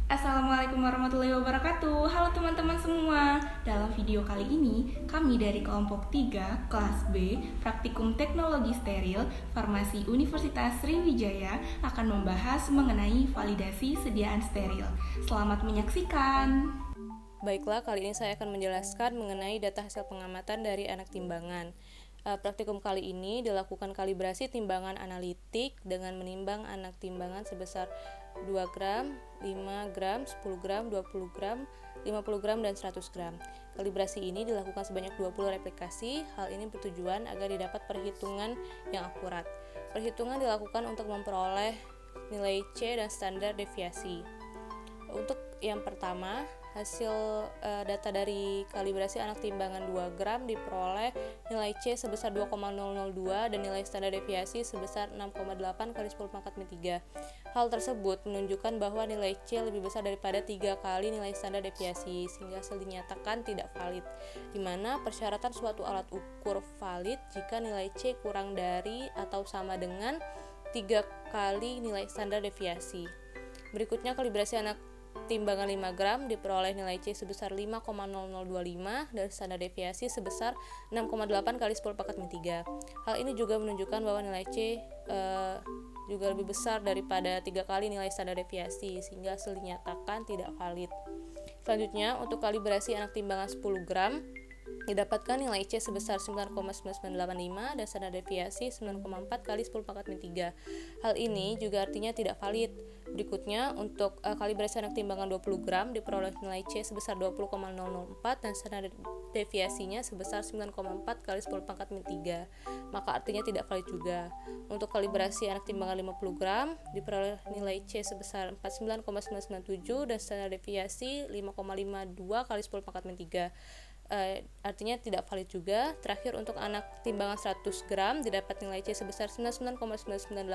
Assalamualaikum warahmatullahi wabarakatuh. Halo teman-teman semua. Dalam video kali ini, kami dari kelompok 3 kelas B Praktikum Teknologi Steril Farmasi Universitas Sriwijaya akan membahas mengenai validasi sediaan steril. Selamat menyaksikan. Baiklah, kali ini saya akan menjelaskan mengenai data hasil pengamatan dari anak timbangan. Praktikum kali ini dilakukan kalibrasi timbangan analitik dengan menimbang anak timbangan sebesar 2 gram, 5 gram, 10 gram, 20 gram, 50 gram, dan 100 gram. Kalibrasi ini dilakukan sebanyak 20 replikasi. Hal ini bertujuan agar didapat perhitungan yang akurat. Perhitungan dilakukan untuk memperoleh nilai C dan standar deviasi. Untuk yang pertama, hasil data dari kalibrasi anak timbangan 2 gram diperoleh nilai C sebesar 2,002 dan nilai standar deviasi sebesar 6,8 kali 10 pangkat min 3. Hal tersebut menunjukkan bahwa nilai C lebih besar daripada 3 kali nilai standar deviasi, sehingga hasil dinyatakan tidak valid, di mana persyaratan suatu alat ukur valid jika nilai C kurang dari atau sama dengan 3 kali nilai standar deviasi. Berikutnya, kalibrasi anak timbangan 5 gram diperoleh nilai C sebesar 5,0025 dan standar deviasi sebesar 6,8 kali 10 pangkat min 3. Hal ini juga menunjukkan bahwa nilai C juga lebih besar daripada 3 kali nilai standar deviasi, sehingga hasil dinyatakan tidak valid. Selanjutnya, untuk kalibrasi anak timbangan 10 gram didapatkan nilai C sebesar 9,9985 dan standar deviasi 9,4 kali 10 pangkat min 3. Hal ini juga artinya tidak valid. Berikutnya, untuk kalibrasi anak timbangan 20 gram diperoleh nilai C sebesar 20,004 dan standar deviasinya sebesar 9,4 kali 10 pangkat min 3. Maka artinya tidak valid juga. Untuk kalibrasi anak timbangan 50 gram diperoleh nilai C sebesar 49,997 dan standar deviasi 5,52 kali 10 pangkat min 3. Artinya tidak valid juga. Terakhir, untuk anak timbangan 100 gram didapat nilai C sebesar 99,9985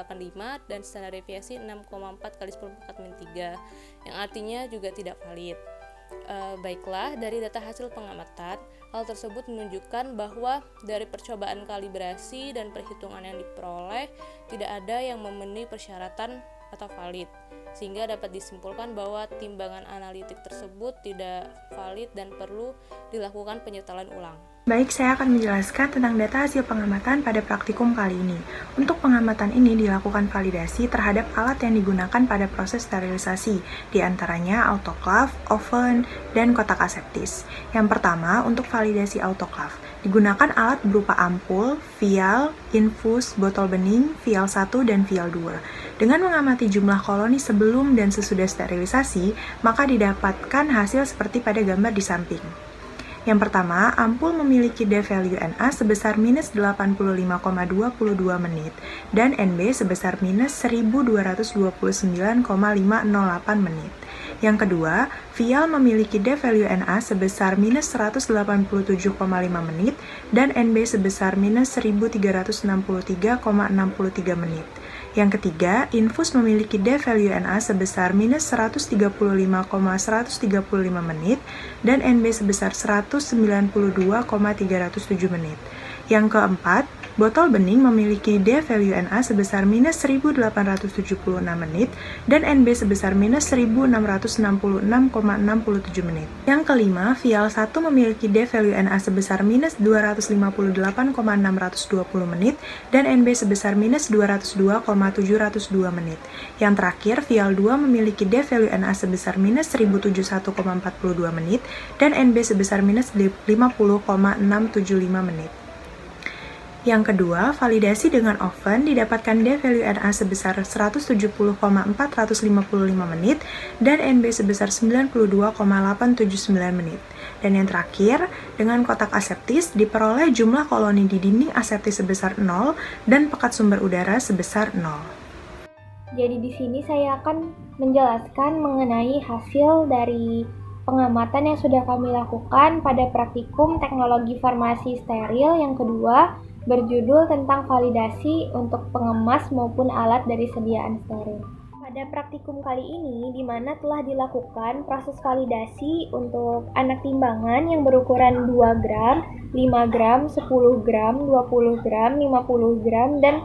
dan standar deviasi 6,4 kali 10 pangkat min 3, yang artinya juga tidak valid. Baiklah, dari data hasil pengamatan, hal tersebut menunjukkan bahwa dari percobaan kalibrasi dan perhitungan yang diperoleh tidak ada yang memenuhi persyaratan atau valid, sehingga dapat disimpulkan bahwa timbangan analitik tersebut tidak valid dan perlu dilakukan penyetelan ulang. Baik, saya akan menjelaskan tentang data hasil pengamatan pada praktikum kali ini. Untuk pengamatan ini dilakukan validasi terhadap alat yang digunakan pada proses sterilisasi, diantaranya autoclave, oven, dan kotak aseptis. Yang pertama, untuk validasi autoclave, digunakan alat berupa ampul, vial, infus, botol bening, vial 1, dan vial 2. Dengan mengamati jumlah koloni sebelum dan sesudah sterilisasi, maka didapatkan hasil seperti pada gambar di samping. Yang pertama, ampul memiliki D-value Na sebesar minus 85,22 menit dan Nb sebesar minus 1229,508 menit. Yang kedua, vial memiliki D-value Na sebesar minus 187,5 menit dan Nb sebesar minus 1363,63 menit. Yang ketiga, infus memiliki D-value Na sebesar minus 135,135 menit dan Nb sebesar 192,307 menit. Yang keempat, botol bening memiliki D-value Na sebesar minus 1876 menit dan Nb sebesar minus 1666,67 menit. Yang kelima, vial 1 memiliki D-value Na sebesar minus 258,620 menit dan Nb sebesar minus 202,702 menit. Yang terakhir, vial 2 memiliki D-value Na sebesar minus 1071,42 menit dan Nb sebesar minus 50,675 menit. Yang kedua, validasi dengan oven didapatkan D-value Na sebesar 170,455 menit dan Nb sebesar 92,879 menit. Dan yang terakhir, dengan kotak aseptis diperoleh jumlah koloni di dinding aseptis sebesar 0 dan pekat sumber udara sebesar 0. Jadi di sini saya akan menjelaskan mengenai hasil dari pengamatan yang sudah kami lakukan pada praktikum teknologi farmasi steril yang kedua, berjudul tentang validasi untuk pengemas maupun alat dari sediaan steril. Pada praktikum kali ini, di mana telah dilakukan proses validasi untuk anak timbangan yang berukuran 2 gram, 5 gram, 10 gram, 20 gram, 50 gram, dan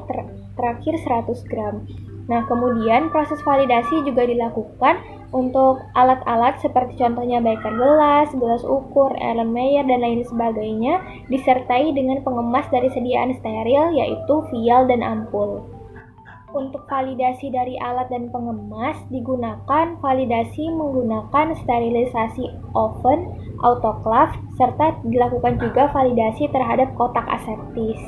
terakhir 100 gram. Nah, kemudian proses validasi juga dilakukan untuk alat-alat seperti contohnya beker gelas, gelas ukur, Erlenmeyer, dan lain sebagainya, disertai dengan pengemas dari sediaan steril yaitu vial dan ampul. Untuk validasi dari alat dan pengemas digunakan validasi menggunakan sterilisasi oven, autoclave, serta dilakukan juga validasi terhadap kotak aseptis.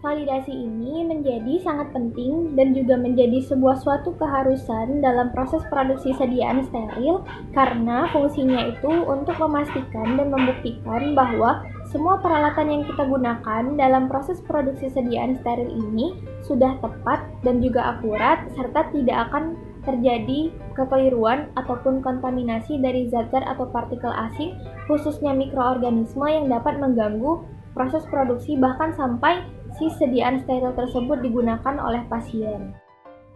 Validasi ini menjadi sangat penting dan juga menjadi sebuah suatu keharusan dalam proses produksi sediaan steril karena fungsinya itu untuk memastikan dan membuktikan bahwa semua peralatan yang kita gunakan dalam proses produksi sediaan steril ini sudah tepat dan juga akurat serta tidak akan terjadi kekeliruan ataupun kontaminasi dari zat-zat atau partikel asing khususnya mikroorganisme yang dapat mengganggu proses produksi bahkan sampai si sediaan steril tersebut digunakan oleh pasien.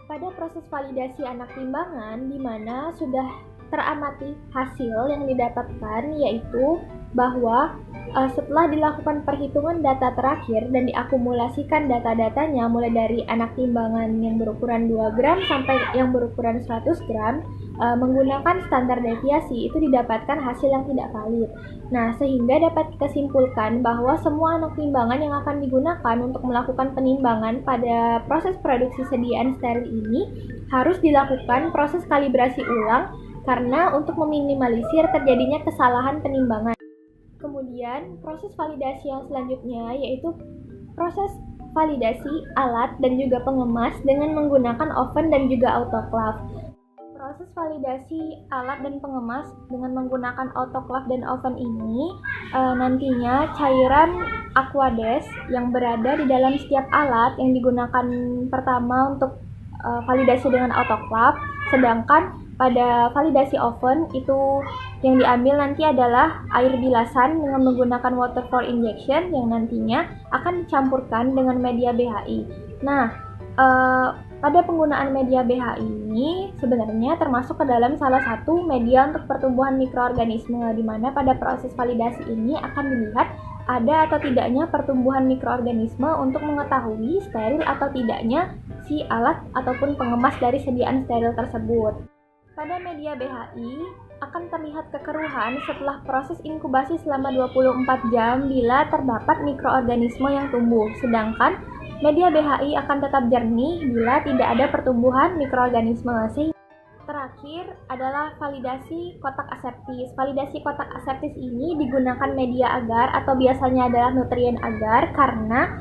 Pada proses validasi anak timbangan di mana sudah teramati hasil yang didapatkan yaitu bahwa setelah dilakukan perhitungan data terakhir dan diakumulasikan data-datanya mulai dari anak timbangan yang berukuran 2 gram sampai yang berukuran 100 gram menggunakan standar deviasi itu didapatkan hasil yang tidak valid. Nah, sehingga dapat kita simpulkan bahwa semua anak timbangan yang akan digunakan untuk melakukan penimbangan pada proses produksi sediaan steril ini harus dilakukan proses kalibrasi ulang karena untuk meminimalisir terjadinya kesalahan penimbangan. Kemudian, proses validasi yang selanjutnya yaitu proses validasi alat dan juga pengemas dengan menggunakan oven dan juga autoclave. Proses validasi alat dan pengemas dengan menggunakan autoclave dan oven ini nantinya cairan Aquades yang berada di dalam setiap alat yang digunakan pertama untuk validasi dengan autoclave, sedangkan pada validasi oven itu yang diambil nanti adalah air bilasan dengan menggunakan water for injection yang nantinya akan dicampurkan dengan media BHI. Nah, pada penggunaan media BHI ini sebenarnya termasuk ke dalam salah satu media untuk pertumbuhan mikroorganisme di mana pada proses validasi ini akan dilihat ada atau tidaknya pertumbuhan mikroorganisme untuk mengetahui steril atau tidaknya si alat ataupun pengemas dari sediaan steril tersebut. Pada media BHI akan terlihat kekeruhan setelah proses inkubasi selama 24 jam bila terdapat mikroorganisme yang tumbuh, sedangkan media BHI akan tetap jernih bila tidak ada pertumbuhan mikroorganisme. Terakhir adalah validasi kotak aseptis. Validasi kotak aseptis ini digunakan media agar atau biasanya adalah nutrien agar karena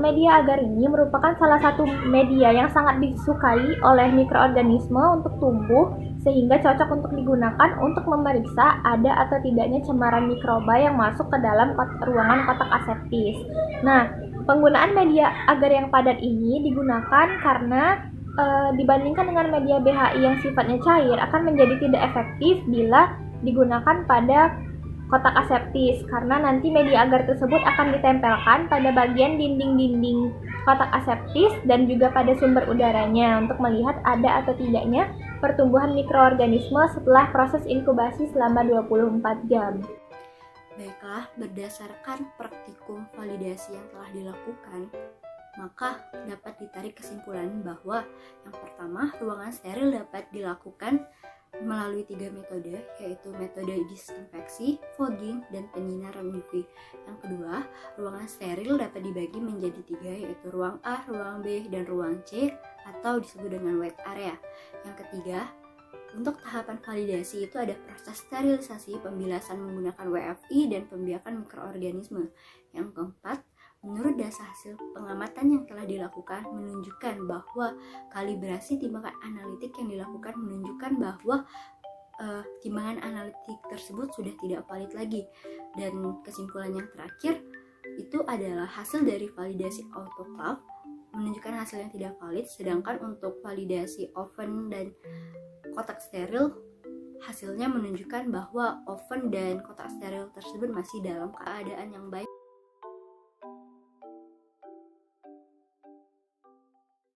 media agar ini merupakan salah satu media yang sangat disukai oleh mikroorganisme untuk tumbuh sehingga cocok untuk digunakan untuk memeriksa ada atau tidaknya cemaran mikroba yang masuk ke dalam ruangan kotak aseptis. Nah, penggunaan media agar yang padat ini digunakan karena dibandingkan dengan media BHI yang sifatnya cair akan menjadi tidak efektif bila digunakan pada kotak aseptis karena nanti media agar tersebut akan ditempelkan pada bagian dinding-dinding kotak aseptis dan juga pada sumber udaranya untuk melihat ada atau tidaknya pertumbuhan mikroorganisme setelah proses inkubasi selama 24 jam. Baiklah, berdasarkan praktikum validasi yang telah dilakukan, maka dapat ditarik kesimpulan bahwa yang pertama, ruangan steril dapat dilakukan melalui 3 metode, yaitu metode disinfeksi, fogging, dan penyinaran UV. Yang kedua, ruangan steril dapat dibagi menjadi 3, yaitu ruang A, ruang B, dan ruang C, atau disebut dengan wet area. Yang ketiga, untuk tahapan validasi itu ada proses sterilisasi, pembilasan menggunakan WFI, dan pembiakan mikroorganisme. Yang keempat, menurut dasar hasil pengamatan yang telah dilakukan menunjukkan bahwa kalibrasi timbangan analitik yang dilakukan menunjukkan bahwa timbangan analitik tersebut sudah tidak valid lagi. Dan kesimpulan yang terakhir itu adalah hasil dari validasi autoclave menunjukkan hasil yang tidak valid, sedangkan untuk validasi oven dan kotak steril hasilnya menunjukkan bahwa oven dan kotak steril tersebut masih dalam keadaan yang baik.